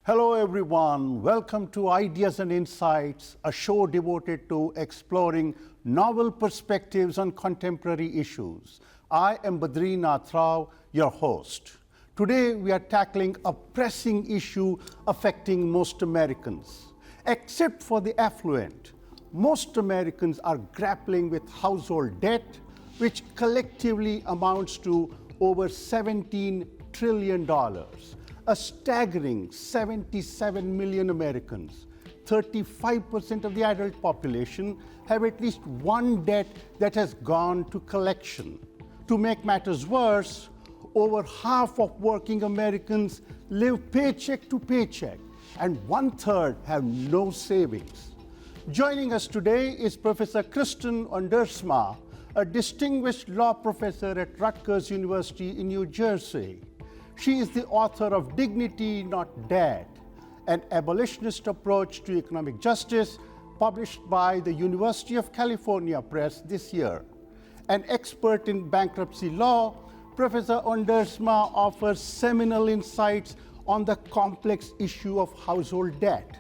Hello everyone, welcome to Ideas and Insights, a show devoted to exploring novel perspectives on contemporary issues. I am Badrinath Rao, your host. Today we are tackling a pressing issue affecting most Americans. Except for the affluent, most Americans are grappling with household debt, which collectively amounts to over $17 trillion. A staggering 77 million Americans, 35% of the adult population, have at least one debt that has gone to collection. To make matters worse, over half of working Americans live paycheck to paycheck, and 1/3 have no savings. Joining us today is Professor Kristen Ondersma, a distinguished law professor at Rutgers University in New Jersey. She is the author of Dignity, Not Debt, an abolitionist approach to economic justice, published by the University of California Press this year. An expert in bankruptcy law, Professor Ondersma offers seminal insights on the complex issue of household debt.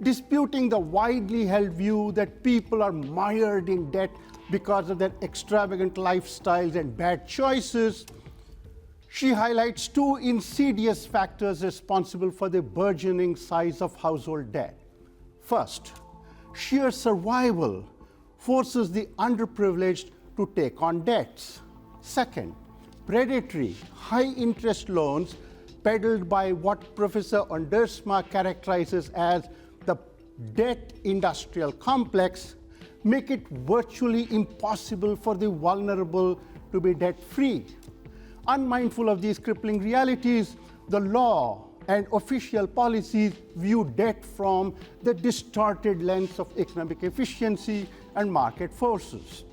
Disputing the widely held view that people are mired in debt because of their extravagant lifestyles and bad choices, she highlights two insidious factors responsible for the burgeoning size of household debt. First, sheer survival forces the underprivileged to take on debts. Second, predatory, high-interest loans peddled by what Professor Ondersma characterizes as the debt industrial complex make it virtually impossible for the vulnerable to be debt-free. Unmindful of these crippling realities, the law and official policies view debt from the distorted lens of economic efficiency and market forces.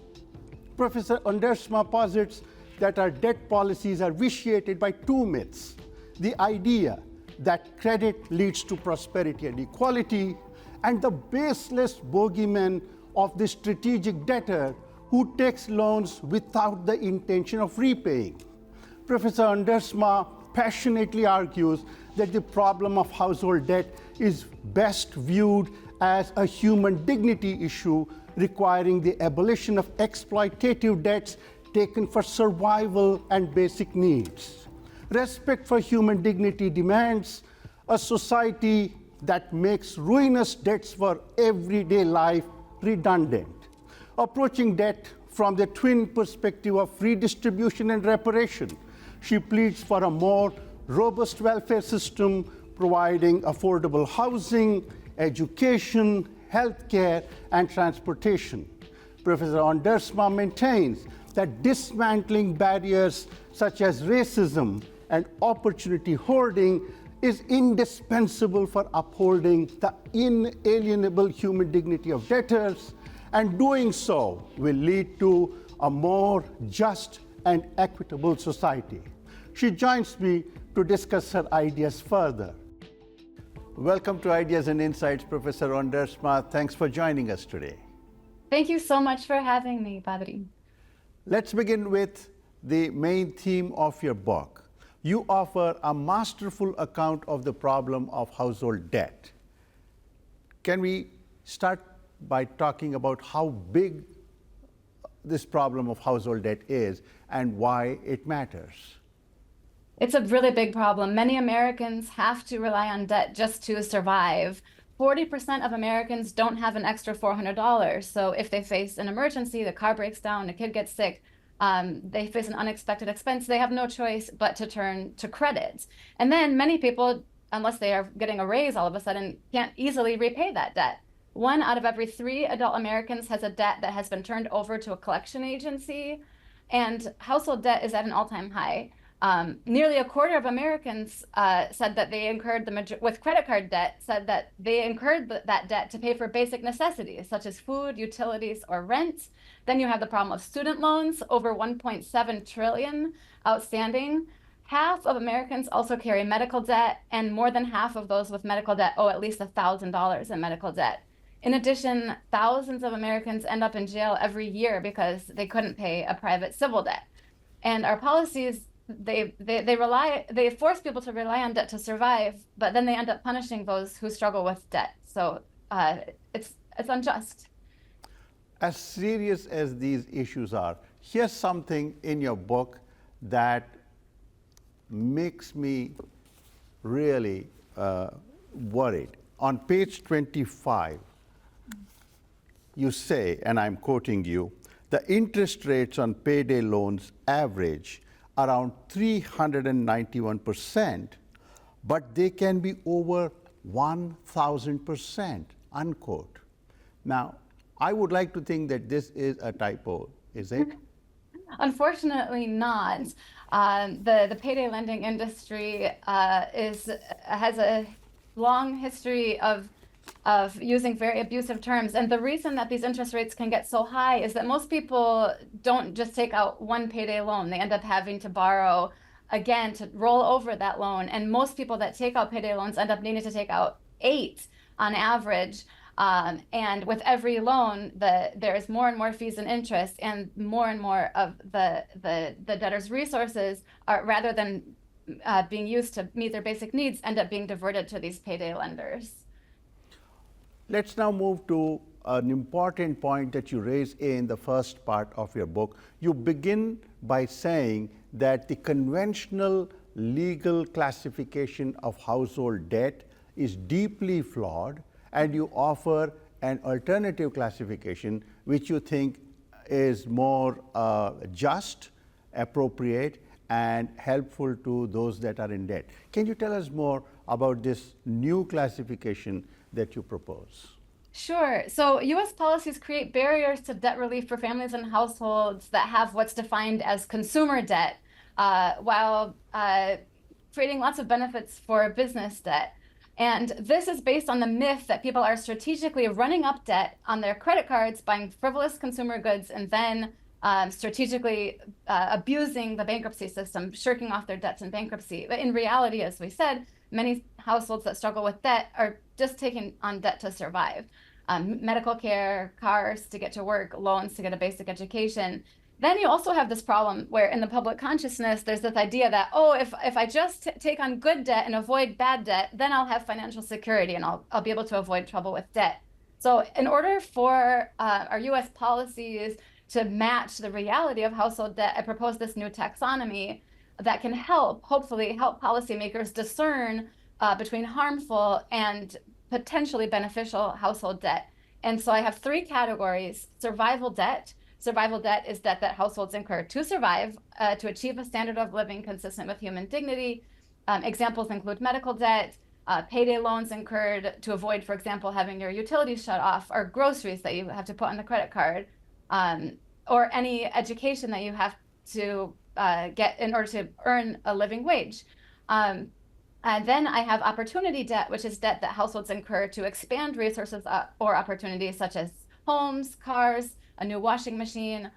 Professor Ondersma posits that our debt policies are vitiated by two myths: the idea that credit leads to prosperity and equality, and the baseless bogeyman of the strategic debtor who takes loans without the intention of repaying. Professor Ondersma passionately argues that the problem of household debt is best viewed as a human dignity issue requiring the abolition of exploitative debts taken for survival and basic needs. Respect for human dignity demands a society that makes ruinous debts for everyday life redundant. Approaching debt from the twin perspective of redistribution and reparation, she pleads for a more robust welfare system providing affordable housing, education, healthcare, and transportation. Professor Ondersma maintains that dismantling barriers such as racism and opportunity hoarding is indispensable for upholding the inalienable human dignity of debtors, and doing so will lead to a more just and equitable society. She joins me to discuss her ideas further. Welcome to Ideas and Insights, Professor Ondersma. Thanks for joining us today. Thank you so much for having me, Badri. Let's begin with the main theme of your book. You offer a masterful account of the problem of household debt. Can we start by talking about how big this problem of household debt is and why it matters? It's a really big problem. Many Americans have to rely on debt just to survive. 40% of Americans don't have an extra $400. So if they face an emergency, the car breaks down, a kid gets sick, they face an unexpected expense, they have no choice but to turn to credit. And then many people, unless they are getting a raise all of a sudden, can't easily repay that debt. 1 out of every 3 adult Americans has a debt that has been turned over to a collection agency, and household debt is at an all-time high. Nearly a quarter of Americans said that they incurred with credit card debt, said that they incurred that debt to pay for basic necessities such as food, utilities, or rent. Then you have the problem of student loans, over 1.7 trillion outstanding. Half of Americans also carry medical debt, and more than half of those with medical debt owe at least $1,000 in medical debt. In addition, thousands of Americans end up in jail every year because they couldn't pay a private civil debt. And our policies they force people to rely on debt to survive, but then they end up punishing those who struggle with debt. So it's unjust. As serious as these issues are, here's something in your book that makes me really worried. On page 25, you say, and I'm quoting you, the interest rates on payday loans average around 391%, but they can be over 1,000%, unquote. Now, I would like to think that this is a typo, is it? Unfortunately not. The payday lending industry has a long history of using very abusive terms. And the reason that these interest rates can get so high is that most people don't just take out one payday loan. They end up having to borrow again to roll over that loan. And most people that take out payday loans end up needing to take out 8 on average. And with every loan, there's more and more fees and interest, and more of the debtor's resources are, rather than being used to meet their basic needs, end up being diverted to these payday lenders. Let's now move to an important point that you raise in the first part of your book. You begin by saying that the conventional legal classification of household debt is deeply flawed, and you offer an alternative classification which you think is more just, appropriate, and helpful to those that are in debt. Can you tell us more about this new classification that you propose? Sure. So U.S. policies create barriers to debt relief for families and households that have what's defined as consumer debt, while creating lots of benefits for business debt. And this is based on the myth that people are strategically running up debt on their credit cards, buying frivolous consumer goods, and then strategically abusing the bankruptcy system, shirking off their debts in bankruptcy. But in reality, as we said, many households that struggle with debt are just taking on debt to survive. Medical care, cars to get to work, loans to get a basic education. Then you also have this problem where in the public consciousness, there's this idea that, oh, if I just take on good debt and avoid bad debt, then I'll have financial security and I'll be able to avoid trouble with debt. So in order for our U.S. policies to match the reality of household debt, I propose this new taxonomy that can hopefully help policymakers discern between harmful and potentially beneficial household debt. And so I have 3 categories: survival debt. Survival debt is debt that households incur to survive, to achieve a standard of living consistent with human dignity. Examples include medical debt, payday loans incurred to avoid, for example, having your utilities shut off, or groceries that you have to put on the credit card, or any education that you have to get in order to earn a living wage. And then I have opportunity debt, which is debt that households incur to expand resources or opportunities such as homes, cars, a new washing machine,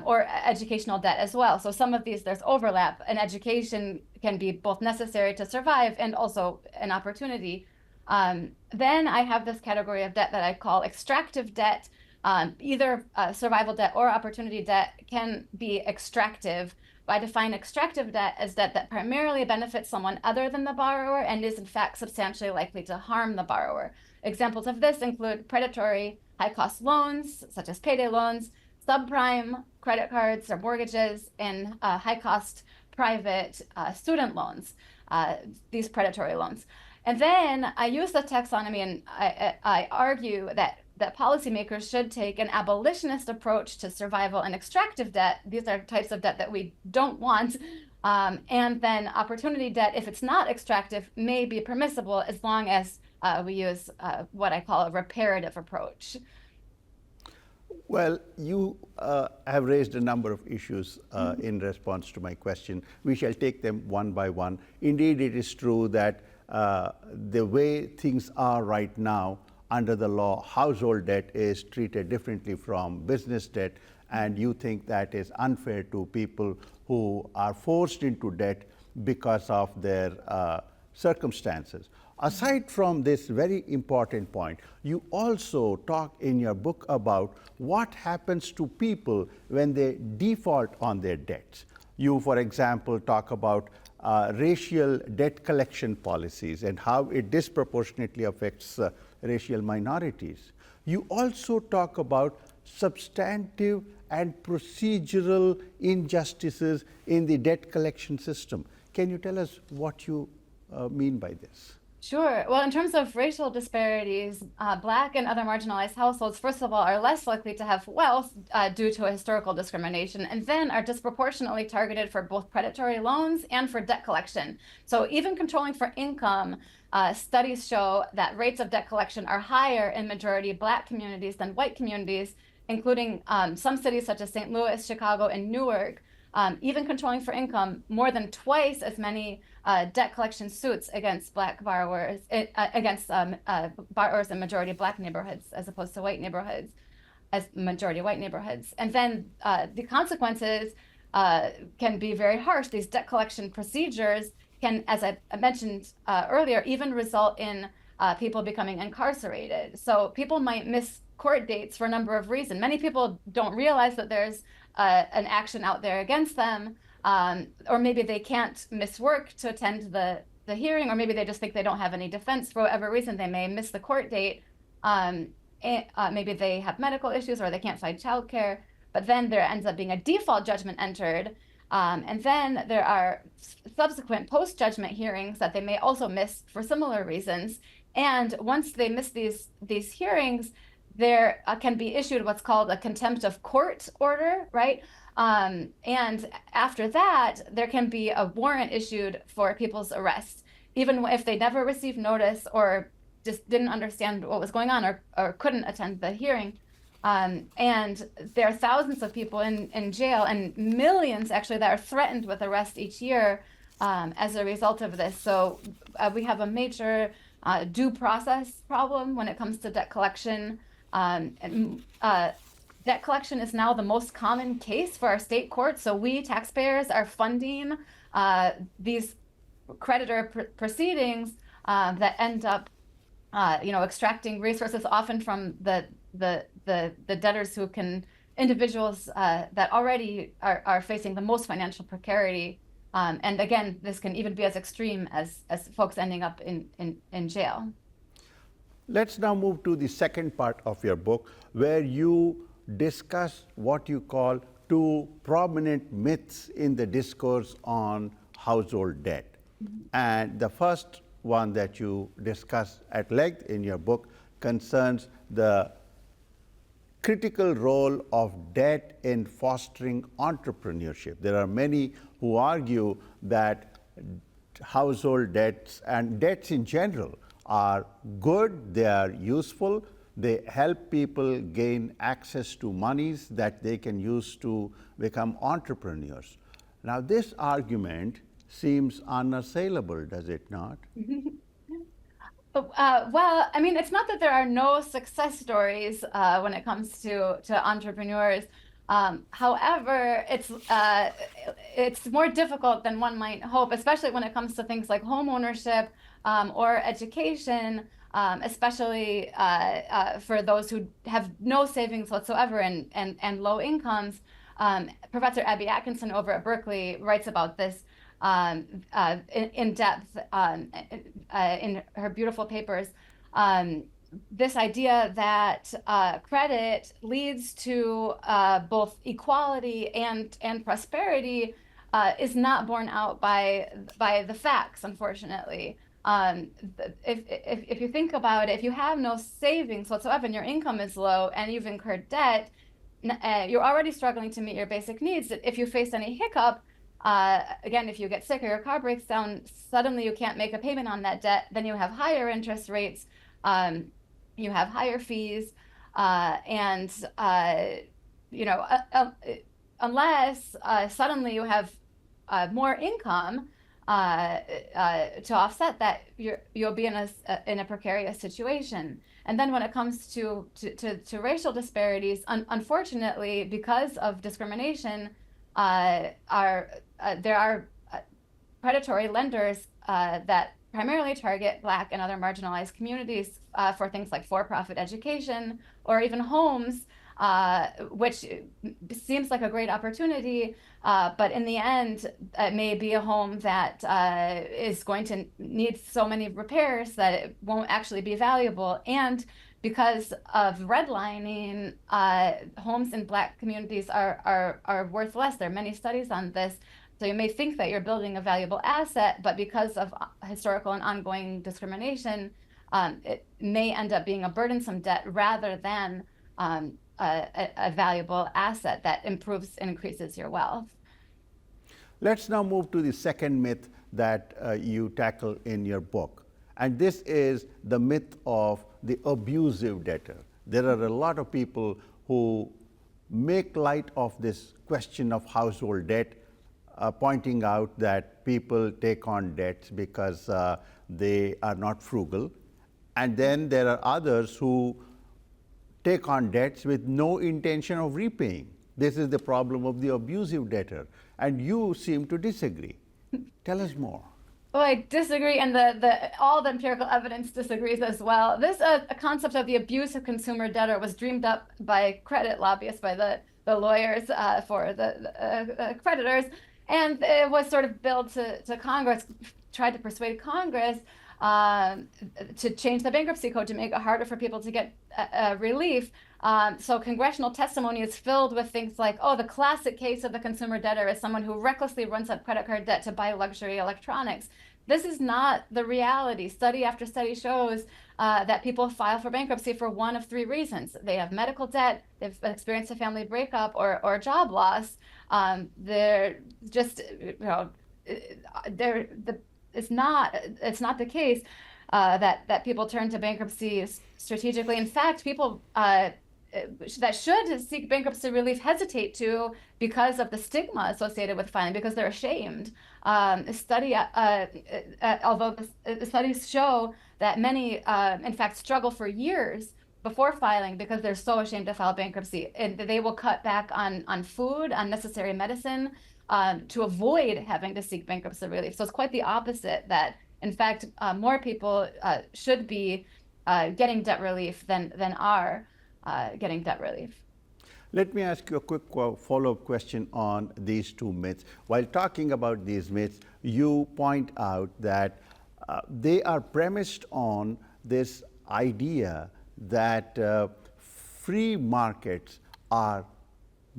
or educational debt as well. So some of these, there's overlap, and education can be both necessary to survive and also an opportunity. Then I have this category of debt that I call extractive debt. Either survival debt or opportunity debt can be extractive. I define extractive debt as debt that primarily benefits someone other than the borrower and is in fact substantially likely to harm the borrower. Examples of this include predatory high-cost loans, such as payday loans, subprime credit cards or mortgages, and high-cost private student loans, these predatory loans. And then I use the taxonomy, and I argue that policymakers should take an abolitionist approach to survival and extractive debt. These are types of debt that we don't want. And then opportunity debt, if it's not extractive, may be permissible as long as we use what I call a reparative approach. Well, you have raised a number of issues in response to my question. We shall take them one by one. Indeed, it is true that the way things are right now under the law, household debt is treated differently from business debt, and you think that is unfair to people who are forced into debt because of their circumstances. Aside from this very important point, you also talk in your book about what happens to people when they default on their debts. You, for example, talk about racial debt collection policies and how it disproportionately affects racial minorities. You also talk about substantive and procedural injustices in the debt collection system. Can you tell us what you mean by this? Sure. Well, in terms of racial disparities, Black and other marginalized households, first of all, are less likely to have wealth due to historical discrimination, and then are disproportionately targeted for both predatory loans and for debt collection. So even controlling for income, studies show that rates of debt collection are higher in majority Black communities than white communities, including some cities such as St. Louis, Chicago, and Newark. Even controlling for income, more than twice as many debt collection suits against Black borrowers, against borrowers in majority Black neighborhoods as opposed to white neighborhoods, as majority white neighborhoods. And then the consequences can be very harsh. These debt collection procedures can, as I mentioned earlier, even result in people becoming incarcerated. So people might miss court dates for a number of reasons. Many people don't realize that there's an action out there against them, or maybe they can't miss work to attend the hearing, or maybe they just think they don't have any defense for whatever reason. They may miss the court date. Maybe they have medical issues or they can't find childcare, but then there ends up being a default judgment entered. And then there are subsequent post-judgment hearings that they may also miss for similar reasons. And once they miss these hearings, there can be issued what's called a contempt of court order, right? And after that, there can be a warrant issued for people's arrest, even if they never received notice or just didn't understand what was going on or couldn't attend the hearing. And there are thousands of people in jail and millions actually that are threatened with arrest each year as a result of this. So we have a major due process problem when it comes to debt collection. Debt collection is now the most common case for our state courts. So we taxpayers are funding these creditor proceedings that end up, extracting resources often from the debtors who can, individuals that already are facing the most financial precarity. And again, this can even be as extreme as folks ending up in jail. Let's now move to the second part of your book, where you discuss what you call two prominent myths in the discourse on household debt. Mm-hmm. And the first one that you discuss at length in your book concerns the critical role of debt in fostering entrepreneurship. There are many who argue that household debts and debts in general are good, they are useful, they help people gain access to monies that they can use to become entrepreneurs. Now, this argument seems unassailable, does it not? Well, I mean, it's not that there are no success stories when it comes to entrepreneurs. However, it's more difficult than one might hope, especially when it comes to things like home ownership or education, especially for those who have no savings whatsoever and low incomes. Professor Abby Atkinson over at Berkeley writes about this in depth in her beautiful papers. This idea that credit leads to both equality and prosperity is not borne out by the facts, unfortunately. If you think about it, if you have no savings whatsoever and your income is low and you've incurred debt, you're already struggling to meet your basic needs. If you face any hiccup, again, if you get sick or your car breaks down, suddenly you can't make a payment on that debt, then you have higher interest rates, you have higher fees, and unless suddenly you have more income to offset that, you'll be in a precarious situation. And then when it comes to racial disparities, unfortunately, because of discrimination, there are predatory lenders that primarily target Black and other marginalized communities for things like for-profit education or even homes which seems like a great opportunity, but in the end, it may be a home that is going to need so many repairs that it won't actually be valuable. And because of redlining, homes in Black communities are worth less. There are many studies on this. So you may think that you're building a valuable asset, but because of historical and ongoing discrimination, it may end up being a burdensome debt rather than a valuable asset that improves and increases your wealth. Let's now move to the second myth that you tackle in your book. And this is the myth of the abusive debtor. There are a lot of people who make light of this question of household debt, pointing out that people take on debts because they are not frugal. And then there are others who take on debts with no intention of repaying. This is the problem of the abusive debtor. And you seem to disagree. Tell us more. Well, I disagree, and all the empirical evidence disagrees as well. This concept of the abusive consumer debtor was dreamed up by credit lobbyists, by the lawyers for the creditors, and it was sort of billed to Congress, tried to persuade Congress to change the bankruptcy code to make it harder for people to get relief. So congressional testimony is filled with things like, oh, the classic case of the consumer debtor is someone who recklessly runs up credit card debt to buy luxury electronics. This is not the reality. Study after study shows that people file for bankruptcy for one of three reasons. They have medical debt, they've experienced a family breakup or job loss. They're just, it's not the case that people turn to bankruptcy strategically. In fact, people that should seek bankruptcy relief hesitate to because of the stigma associated with filing, because they're ashamed. Although the studies show that many, in fact, struggle for years before filing because they're so ashamed to file bankruptcy, and they will cut back on food, on necessary medicine, to avoid having to seek bankruptcy relief. So it's quite the opposite, that in fact, more people should be getting debt relief than are getting debt relief. Let me ask you a quick follow-up question on these two myths. While talking about these myths, you point out that they are premised on this idea that free markets are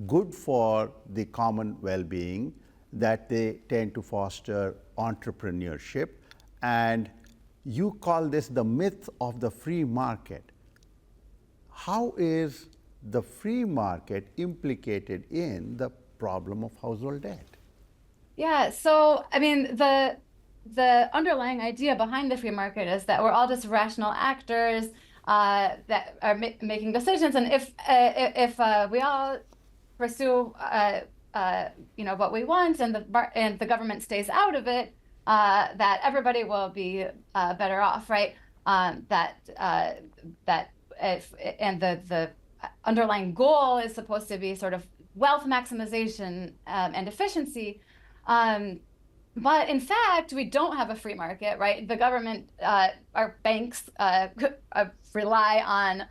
good for the common well-being, that they tend to foster entrepreneurship, and you call this the myth of the free market. How is the free market implicated in the problem of household debt? Yeah, so I mean, the underlying idea behind the free market is that we're all just rational actors that are making decisions, and if we all pursue what we want, and the government stays out of it, that everybody will be better off, right? The underlying goal is supposed to be sort of wealth maximization and efficiency. But in fact, we don't have a free market, right? The government, our banks rely on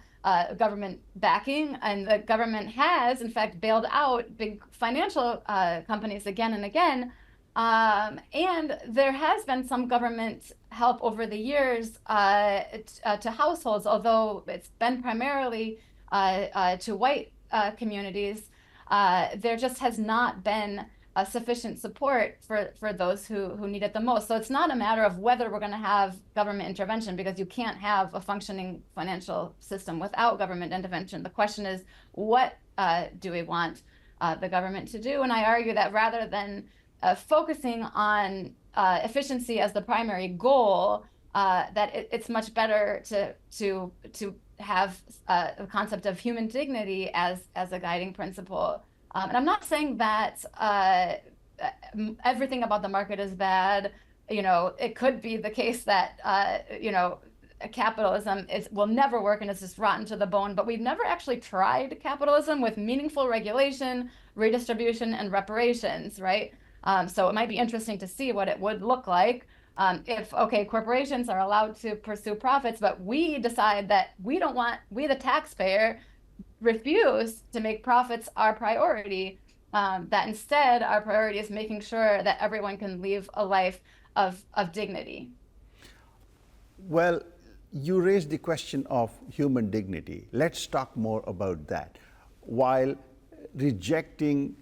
government backing, and the government has, in fact, bailed out big financial companies again and again. And there has been some government help over the years to households, although it's been primarily to white communities. There just has not been sufficient support for those who need it the most. So it's not a matter of whether we're going to have government intervention, because you can't have a functioning financial system without government intervention. The question is, what do we want the government to do? And I argue that rather than focusing on efficiency as the primary goal, that it's much better to have a concept of human dignity as a guiding principle. And I'm not saying that everything about the market is bad. It could be the case that capitalism will never work and it's just rotten to the bone. But we've never actually tried capitalism with meaningful regulation, redistribution, and reparations, right? So it might be interesting to see what it would look like if, okay, corporations are allowed to pursue profits, but we decide that we the taxpayer, refuse to make profits our priority, that instead our priority is making sure that everyone can live a life of dignity. Well, you raised the question of human dignity. Let's talk more about that. While rejecting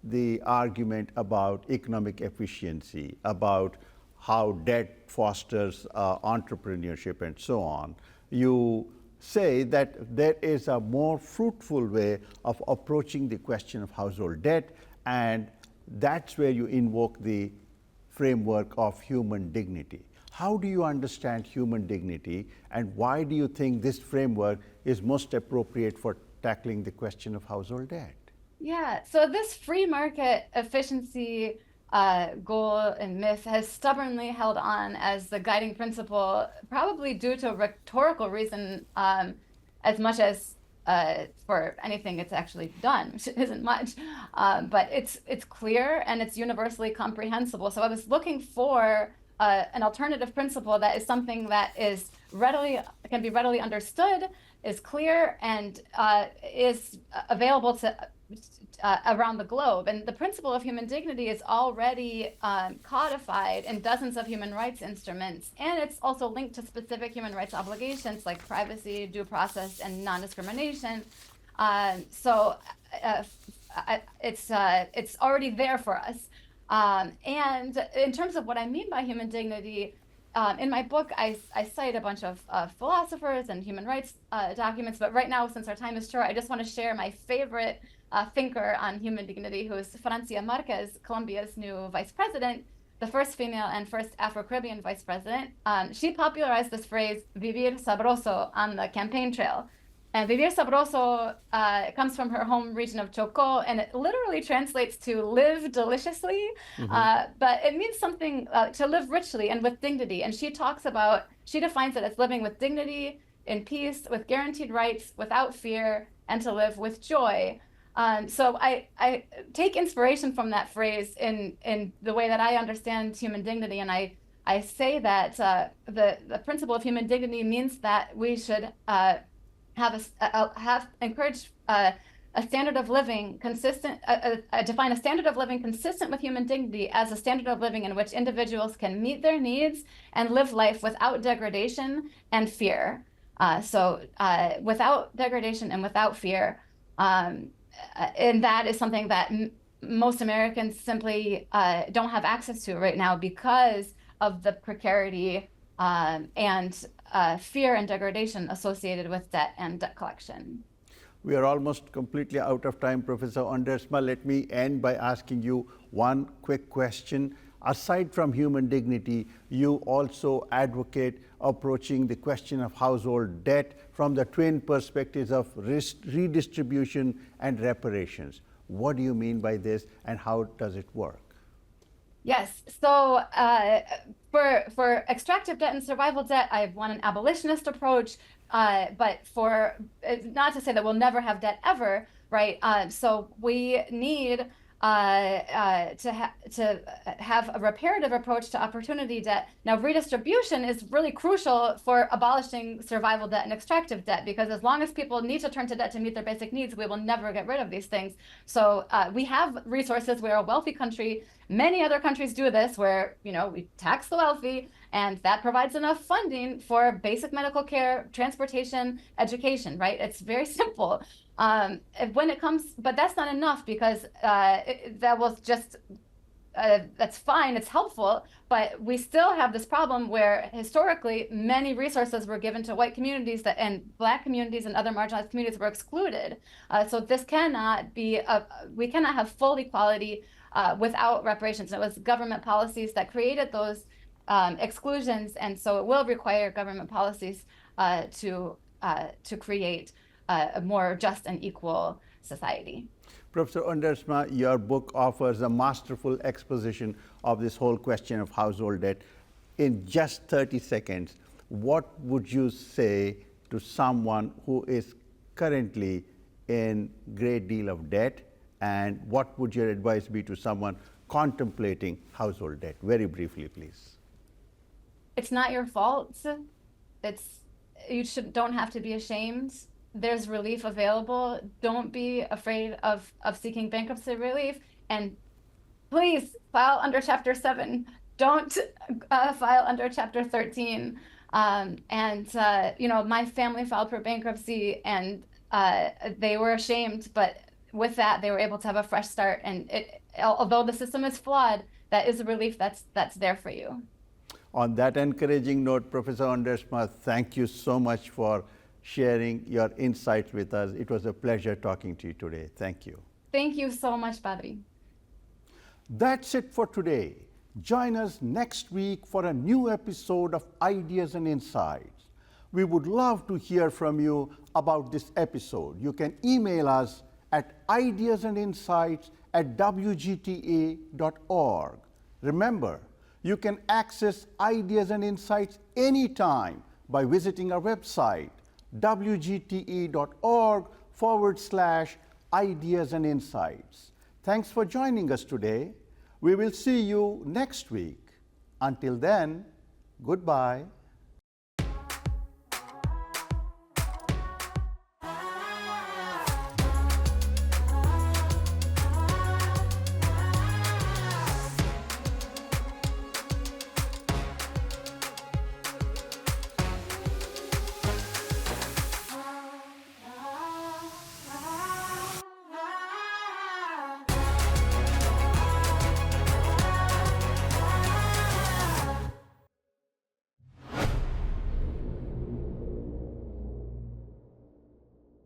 the argument about economic efficiency, about how debt fosters entrepreneurship and so on, you say that there is a more fruitful way of approaching the question of household debt, and that's where you invoke the framework of human dignity. How do you understand human dignity, and why do you think this framework is most appropriate for tackling the question of household debt? Yeah, so this free market efficiency goal and myth has stubbornly held on as the guiding principle, probably due to a rhetorical reason, as much as for anything it's actually done, which isn't much. But it's clear and it's universally comprehensible. So I was looking for an alternative principle that is something that can be readily understood, is clear, and is available to around the globe. And the principle of human dignity is already codified in dozens of human rights instruments, and it's also linked to specific human rights obligations like privacy, due process, and non-discrimination. So it's already there for us. And in terms of what I mean by human dignity, in my book, I cite a bunch of philosophers and human rights documents, but right now, since our time is short, I just want to share my favorite thinker on human dignity, who is Francia Marquez, Colombia's new vice president, the first female and first Afro-Caribbean vice president. She popularized this phrase, vivir sabroso, on the campaign trail. And vivir sabroso comes from her home region of Chocó, and it literally translates to live deliciously, but it means something to live richly and with dignity. And she defines it as living with dignity, in peace, with guaranteed rights, without fear, and to live with joy. So I take inspiration from that phrase in the way that I understand human dignity, and I say that the principle of human dignity means that we should encourage a standard of living consistent, define a standard of living consistent with human dignity as a standard of living in which individuals can meet their needs and live life without degradation and fear. So without degradation and without fear. And that is something that most Americans simply don't have access to right now because of the precarity and fear and degradation associated with debt and debt collection. We are almost completely out of time, Professor Ondersma. Let me end by asking you one quick question. Aside from human dignity, you also advocate approaching the question of household debt from the twin perspectives of redistribution and reparations. What do you mean by this, and how does it work? Yes, so for extractive debt and survival debt, I want an abolitionist approach, but not to say that we'll never have debt ever, right? So we need to have a reparative approach to opportunity debt. Now, redistribution is really crucial for abolishing survival debt and extractive debt, because as long as people need to turn to debt to meet their basic needs, we will never get rid of these things. So we have resources. We're a wealthy country. Many other countries do this, where we tax the wealthy, and that provides enough funding for basic medical care, transportation, education, right? It's very simple. When it comes, but that's not enough, because that will just, that's fine, it's helpful, but we still have this problem where historically many resources were given to white communities and Black communities and other marginalized communities were excluded. So this cannot be, we cannot have full equality without reparations. It was government policies that created those exclusions, and so it will require government policies to create a more just and equal society. Professor Ondersma, your book offers a masterful exposition of this whole question of household debt. In just 30 seconds, what would you say to someone who is currently in a great deal of debt, and what would your advice be to someone contemplating household debt? Very briefly, please. It's not your fault. You don't have to be ashamed. there's relief available. Don't be afraid of seeking bankruptcy relief. And please file under Chapter 7. Don't file under Chapter 13. My family filed for bankruptcy, and they were ashamed, but with that, they were able to have a fresh start. And although the system is flawed, that is a relief that's there for you. On that encouraging note, Professor Ondersma, thank you so much for sharing your insights with us. It was a pleasure talking to you today. Thank you. Thank you so much, Badri. That's it for today. Join us next week for a new episode of Ideas and Insights. We would love to hear from you about this episode. You can email us at ideasandinsights@wgta.org. Remember, you can access Ideas and Insights anytime by visiting our website, wgte.org/ideas and insights. Thanks for joining us today. We will see you next week. Until then, goodbye.